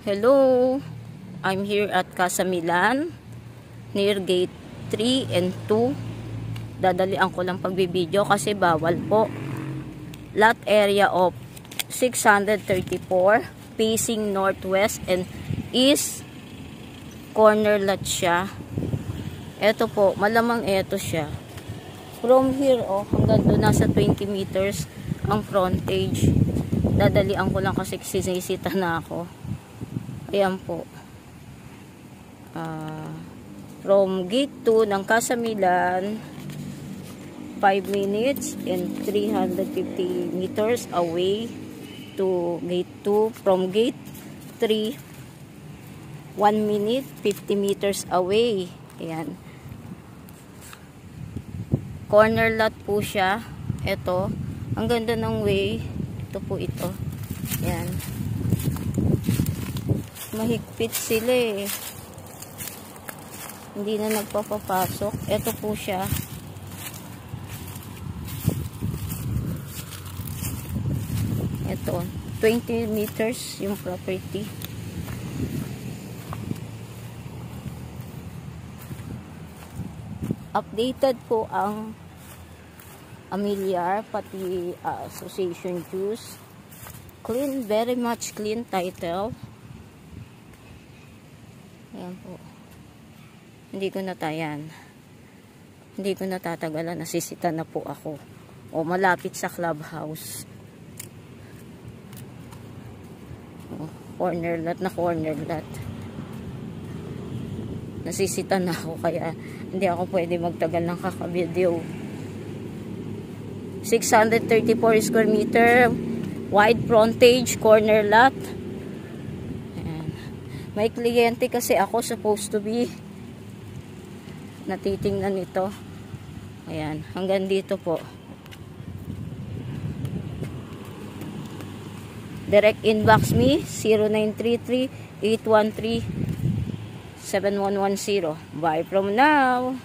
Hello, I'm here at Casa Milan near gate 3 and 2. Dadalian ko lang pagbibideo kasi bawal po. Lot area of 634 facing northwest and east, corner lot siya. Ito po, malamang ito siya. From here hanggang doon nasa 20 meters ang frontage. Dadalian ko lang kasi sinisita na ako. Ayan po. From gate 2 ng Casa Milan, 5 minutes and 350 meters away to gate 2. From gate 3, 1 minute, 50 meters away. Ayan. Corner lot po siya. Ito. Ang ganda ng way. Ito po ito. Ayan. Mahigpit sila eh. Hindi na nagpapapasok. Ito po siya. Ito. 20 meters yung property. Updated po ang Amilyar, pati association dues. Clean, very much clean title. Ayan po. Hindi ko natayan. Hindi ko natatagalan. Nasisita na po ako. O malapit sa clubhouse. Corner lot na corner lot. Nasisita na ako kaya hindi ako pwede magtagal ng kaka-video. 634 square meter. Wide frontage. Corner lot. May kliyente kasi ako supposed to be natitingnan nito. Ayan, hanggang dito po. Direct inbox me 0933-813-7110. Bye from now.